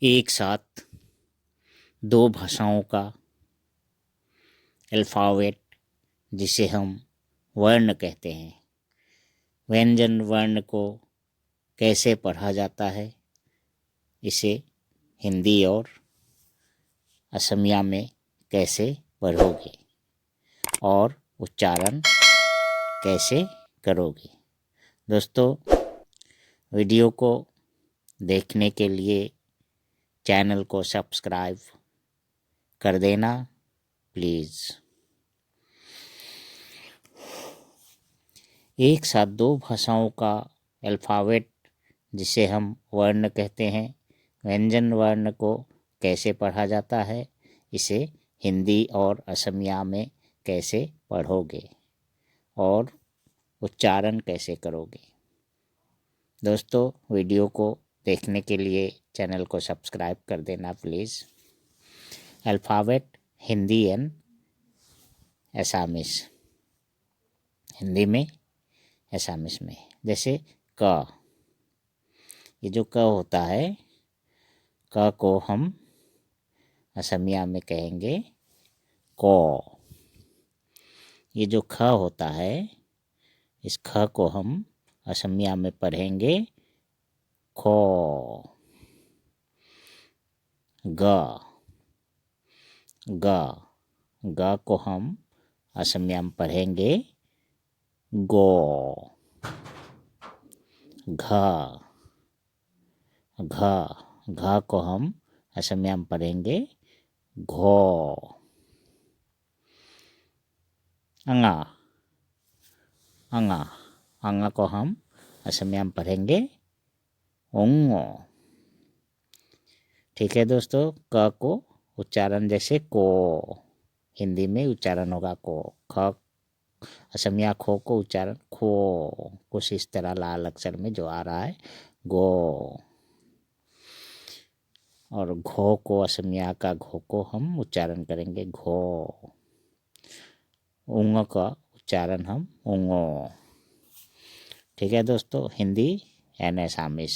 एक साथ दो भाषाओं का अल्फ़ाबेट जिसे हम वर्ण कहते हैं, व्यंजन वर्ण को कैसे पढ़ा जाता है, इसे हिंदी और असमिया में कैसे पढ़ोगे और उच्चारण कैसे करोगे। दोस्तों, वीडियो को देखने के लिए चैनल को सब्सक्राइब कर देना प्लीज़। एक साथ दो भाषाओं का अल्फ़ाबेट जिसे हम वर्ण कहते हैं, व्यंजन वर्ण को कैसे पढ़ा जाता है, इसे हिंदी और असमिया में कैसे पढ़ोगे और उच्चारण कैसे करोगे। दोस्तों, वीडियो को देखने के लिए चैनल को सब्सक्राइब कर देना please. Alphabet Hindi and Assamese, Hindi में एसामिस में। जैसे क, ये जो क होता है, क को हम असमिया में कहेंगे को। ये जो ख होता है, इस ख को हम असमिया में पढ़ेंगे खो। ग, ग, ग को हम असमिया में पढ़ेंगे गो। घ, घ, घ को हम असमिया में पढ़ेंगे घो। अंगा, अंगा, अंगा को हम असमिया में पढ़ेंगे ओंगो। ठीक है दोस्तों, क को उच्चारण जैसे को, हिंदी में उच्चारण होगा को। ख, असमिया खो को उच्चारण खो, कुछ इस तरह लाल अक्षर में जो आ रहा है गो। और घो को, असमिया का घो को हम उच्चारण करेंगे घो। ऊंग का उच्चारण हम ऊंगो। ठीक है दोस्तों, हिंदी एंड एसामिस,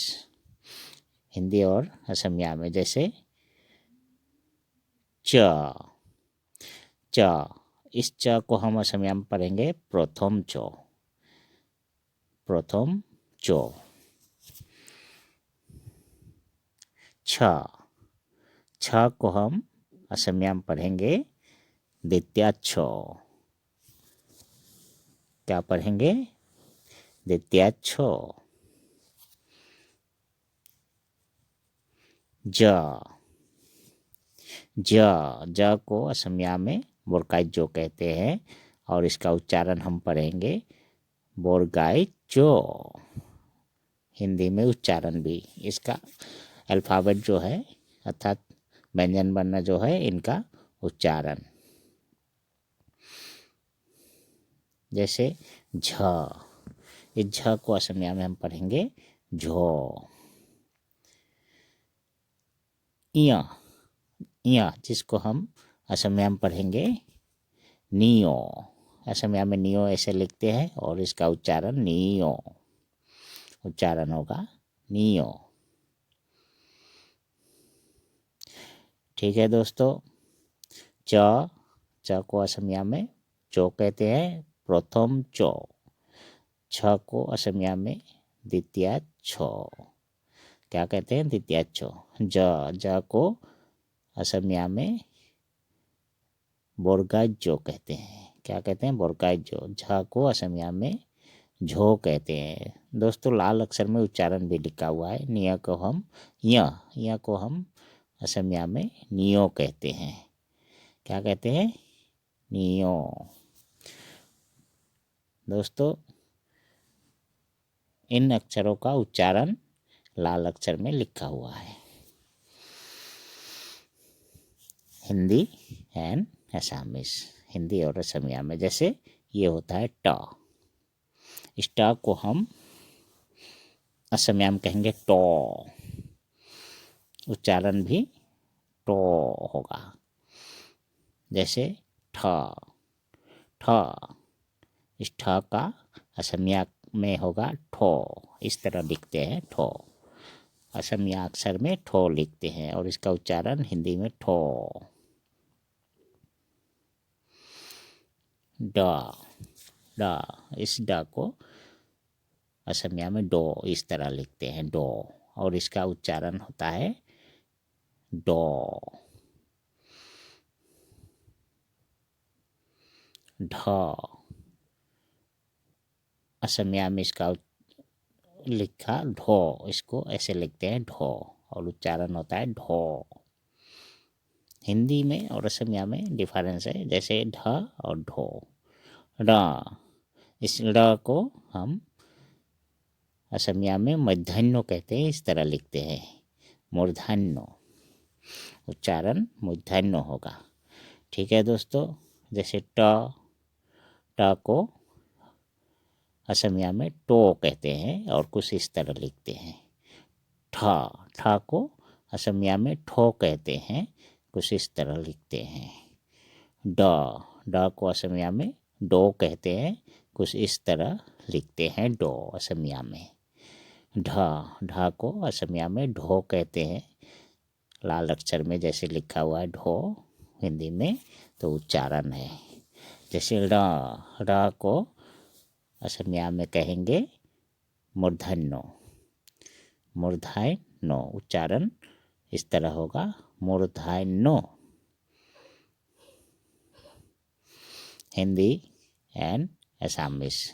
हिंदी और असमिया में। जैसे च, च, इस च को हम असमिया में पढ़ेंगे प्रथम चो, प्रथम चो। छ, छ को हम असमिया में पढ़ेंगे द्वितीय छो। क्या पढ़ेंगे? द्वितीय छो। ज, ज, ज को असमिया में बोरकाई जो कहते हैं और इसका उच्चारण हम पढ़ेंगे बोरगाई जो। हिंदी में उच्चारण भी, इसका अल्फ़ाबेट जो है अर्थात व्यंजन वर्ण जो है, इनका उच्चारण। जैसे झ, इस झ को असमिया में हम पढ़ेंगे झो। इया, इया, जिसको हम असमिया में पढ़ेंगे नियो। असमिया में नियो ऐसे लिखते हैं और इसका उच्चारण नियो, उच्चारण होगा नियो। ठीक है दोस्तों, च, च को असमिया में चो कहते हैं प्रथम चो। छ को असमिया में द्वितीय छो। क्या कहते हैं? द्वितीय छो। ज, ज को असमिया में बोरगाई जो कहते हैं। क्या कहते हैं? बोरगाई जो। झ को असमिया में झो कहते हैं। दोस्तों, लाल अक्षर में उच्चारण भी लिखा हुआ है। निय को हम य को हम असमिया में नियो कहते हैं। क्या कहते हैं? नियो। दोस्तों, इन अक्षरों का उच्चारण लाल अक्षर में लिखा हुआ है। हिंदी एंड एसामिस, हिंदी और असमिया में। जैसे ये होता है ट, इस ट को हम असमिया में कहेंगे टो, उच्चारण भी टो होगा। जैसे ठ, ठ, इस ठ का असमिया में होगा ठो, इस तरह लिखते हैं ठो। असमिया अक्षर में ठो लिखते हैं और इसका उच्चारण हिंदी में ठो। ड, ड, इस ड को असमिया में डो इस तरह लिखते हैं, डो, और इसका उच्चारण होता है डो। ढ, असमिया में इसका लिखा ढो, इसको ऐसे लिखते हैं ढो और उच्चारण होता है ढो। हिंदी में और असमिया में डिफरेंस है, जैसे ढ और ढो। ड, इस ड को हम असमिया में मूर्धन्य कहते हैं, इस तरह लिखते हैं मूर्धन्य, उच्चारण मूर्धन्य होगा। ठीक है दोस्तों, जैसे ट, ट को असमिया में टो कहते हैं और कुछ इस तरह लिखते हैं। ठ, ठ को असमिया में ठो कहते हैं, कुछ इस तरह लिखते हैं। ड, ड को असमिया में डो कहते हैं, कुछ इस तरह लिखते हैं डो असमिया में। ढ, ढ को असमिया में ढो कहते हैं, लाल अक्षर में जैसे लिखा हुआ है ढो हिंदी में, तो उच्चारण है। जैसे ड़, ड़ को असमिया में कहेंगे मूर्धन्य, मूर्धन्य, उच्चारण इस तरह होगा मूर्धन्य। हिंदी एंड असमिस।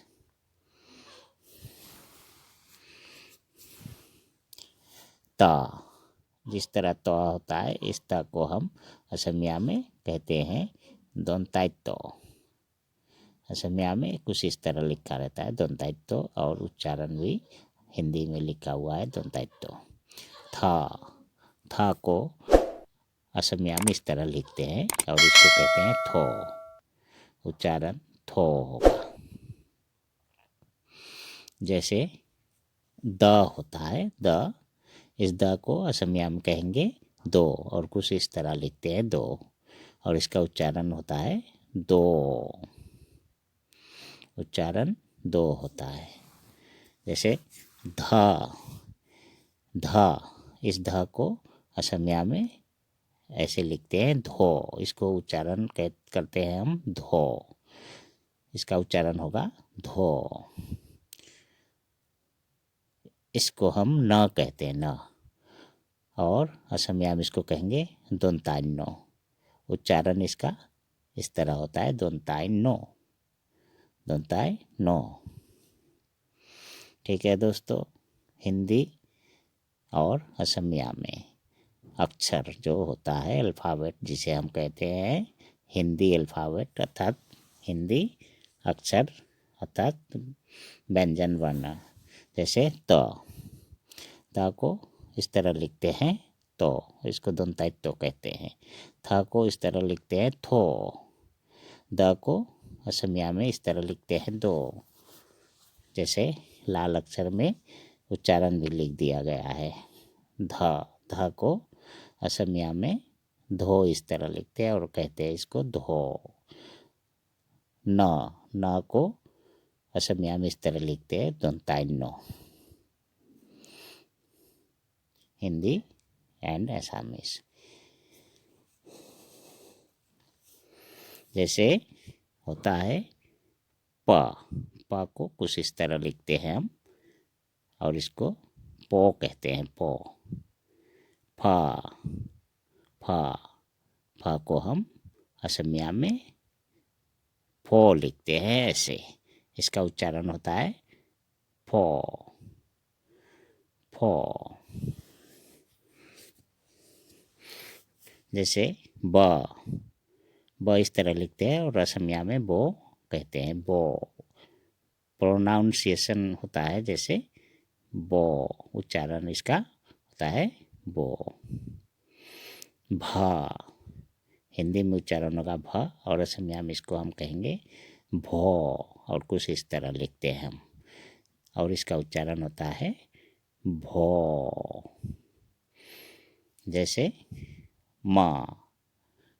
त, जिस तरह त होता है इस त को हम असमिया में कहते हैं दंताइत्तो। असमिया में कुछ इस तरह लिखा रहता है दंताइत्तो और उच्चारण भी हिंदी में लिखा हुआ है दंताइत्तो। थ, थ को असमिया में इस तरह लिखते हैं और इसको कहते हैं थो, उच्चारण थो होगा। जैसे द होता है, द, इस द को असमिया में कहेंगे दो और कुछ इस तरह लिखते हैं दो और इसका उच्चारण होता है दो, उच्चारण दो होता है। जैसे ध, ध, इस ध को असमिया में ऐसे लिखते हैं धो, इसको उच्चारण करते हैं हम धो, इसका उच्चारण होगा धो। इसको हम न कहते हैं न, और असमिया में इसको कहेंगे दोनताइनो, उच्चारण इसका इस तरह होता है दोनताइनो, दोनताइनो। ठीक है दोस्तों, हिंदी और असमिया में अक्षर जो होता है अल्फ़ाबेट, जिसे हम कहते हैं हिंदी अल्फ़ाबेट अर्थात हिंदी अक्षर अर्थात व्यंजन वर्ण। जैसे त, त को इस तरह लिखते हैं तो, इसको दंताइत्तो कहते हैं। थ को इस तरह लिखते हैं थो, द को असमिया में इस तरह लिखते हैं दो, जैसे लाल अक्षर में उच्चारण भी लिख दिया गया है। ध, ध को असमिया में धो इस तरह लिखते हैं और कहते हैं इसको धो। न, न को असमिया में इस तरह लिखते हैं दंताइनो। Hindi and Assamese. जैसे होता है प, प को कुछ इस तरह लिखते हैं हम और इसको पो कहते हैं पो। फ, फ, फ को हम असमिया में फो लिखते हैं ऐसे, इसका उच्चारण होता है फो, फो। जैसे ब, ब इस तरह लिखते हैं और असमिया में बो कहते हैं बो, प्रोनाउंसिएशन होता है जैसे बो, उच्चारण इसका होता है बो। भ, हिंदी में उच्चारण होगा भ और असमिया में इसको हम कहेंगे भो और कुछ इस तरह लिखते हैं हम और इसका उच्चारण होता है भो। जैसे माँ,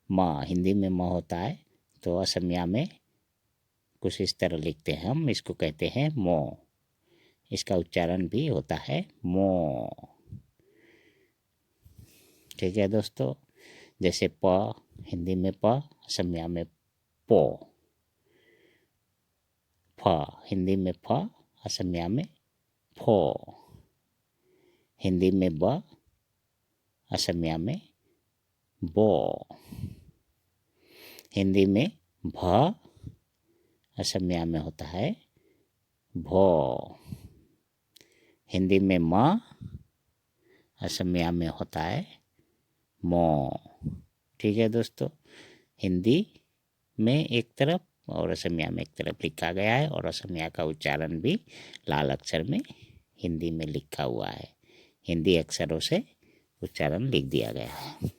माँ हिंदी में म होता है तो असमिया में कुछ इस तरह लिखते हैं हम, इसको कहते हैं मो, इसका उच्चारण भी होता है मो। ठीक है दोस्तों। जैसे प हिंदी में प, असमिया में पो। फ हिंदी में फ, असमिया में फो। हिंदी में ब, असमिया में बो। हिंदी में भ, असमिया में होता है भो। हिंदी में म, असमिया में होता है मो। ठीक है दोस्तों। हिंदी में एक तरफ और असमिया में एक तरफ लिखा गया है, और असमिया का उच्चारण भी लाल अक्षर में हिंदी में लिखा हुआ है। हिंदी अक्षरों से उच्चारण लिख दिया गया है।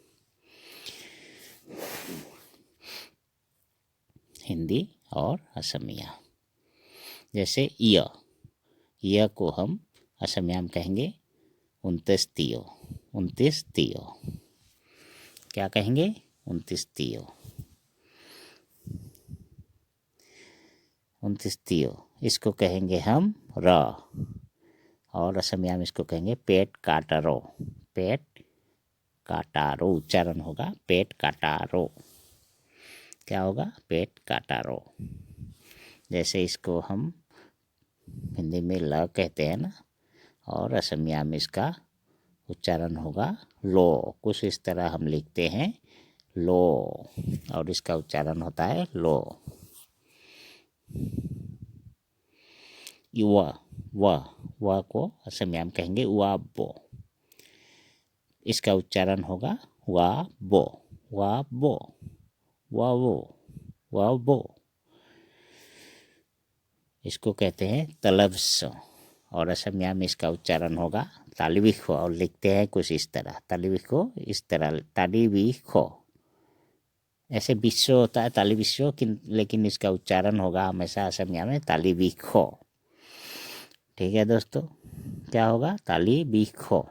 हिंदी और असमिया। जैसे य को हम असमिया में कहेंगे 29 तियो। 29 तियो। क्या कहेंगे? 29 तियो। 29 तियो। इसको कहेंगे हम र, और असमिया में इसको कहेंगे पेट काटरो। पेट काटारो उच्चारण होगा, पेट काटारो। क्या होगा? पेट काटारो। जैसे इसको हम हिंदी में ल कहते हैं ना, और असमिया में इसका उच्चारण होगा लो। कुछ इस तरह हम लिखते हैं लो, और इसका उच्चारण होता है लो। व को असमिया में कहेंगे वा बो। इसका उच्चारण होगा वा बो। वा बो, वा वो, वा बो। इसको कहते हैं तलव्स, और असमिया में इसका उच्चारण होगा तालिबिखो, और लिखते हैं कुछ इस तरह तालिबिखो, इस तरह तालिबिखो। ऐसे विश्व होता है तालिबिश्व, लेकिन इसका उच्चारण होगा हमेशा असमिया में तालिबिखो। ठीक है दोस्तों। क्या होगा? तालिबिखो।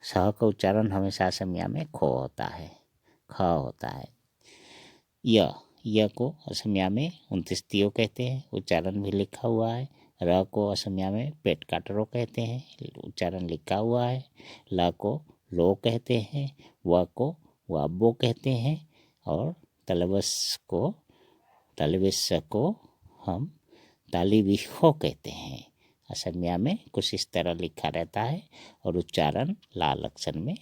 स का उच्चारण हमेशा असमिया में खो होता है, ख होता है। य को असमिया में 29 तियो कहते हैं, उच्चारण भी लिखा हुआ है। र को असमिया में पेट काटरो कहते हैं, उच्चारण लिखा हुआ है। ल को लो कहते हैं। व को वाबो कहते हैं, और तलवस को हम तालिबिखो कहते हैं। असमिया में कुछ इस तरह लिखा रहता है, और उच्चारण लाल अक्षर में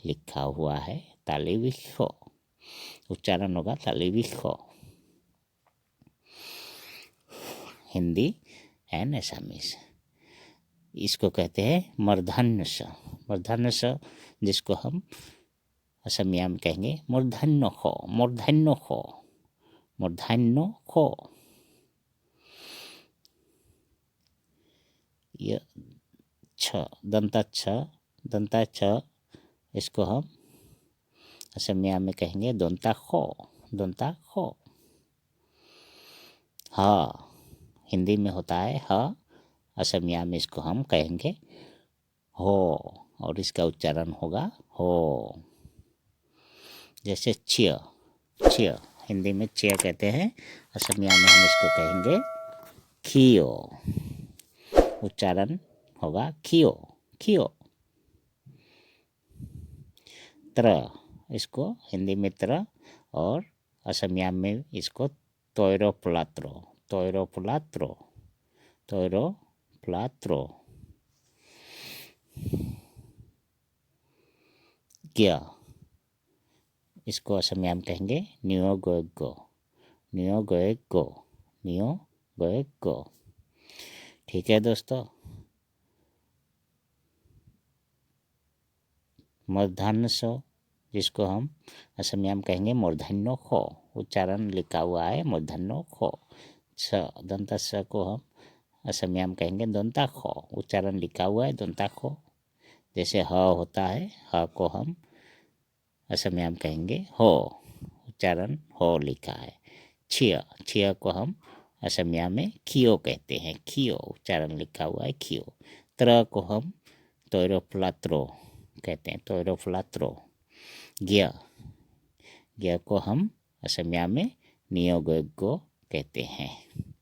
लिखा हुआ है तालिबिखो। उच्चारण होगा तालिबिखो। Hindi and Assamese. इसको कहते हैं मूर्धन्य स। मूर्धन्य स, जिसको हम असमिया में कहेंगे मूर्धन्य खो। मूर्धन्य खो, मूर्धन्य खो। ये छ, दंता छ, इसको हम असमिया में कहेंगे दोंता खो। दोंता खो। हाँ हिंदी में होता है ह, असमिया में इसको हम कहेंगे हो, और इसका उच्चारण होगा हो। जैसे चिय, हिंदी में चिय कहते हैं, असमिया में हम इसको कहेंगे खियो। उच्चारण होगा खियो, खियो। त्र, इसको हिंदी में त्र, और असमिया में इसको तोयरो प्लात्रो। तोयरो प्लात्रो, तोयरो प्लात्रो। क्या, इसको असमिया में कहेंगे नियो गोएगो। नियो गोएगो, नियो गोएगो। ठीक है दोस्तों। मूर्धन्य स, जिसको हम असमिया में कहेंगे मूर्धन्य खो, उच्चारण लिखा हुआ है मूर्धन्य खो। स, दंता स को हम असमिया में कहेंगे दंता खो, उच्चारण लिखा हुआ है दंता खो। जैसे ह होता है, ह को हम असमिया में कहेंगे हो, उच्चारण हो लिखा है। छिय को हम असमिया में खियो कहते हैं, खियो, उच्चारण लिखा हुआ है खियो। त्र को हम तोयरो प्लात्रो कहते हैं, तोयरो प्लात्रो। ज्ञ को हम असमिया में नियो गोएगो कहते हैं।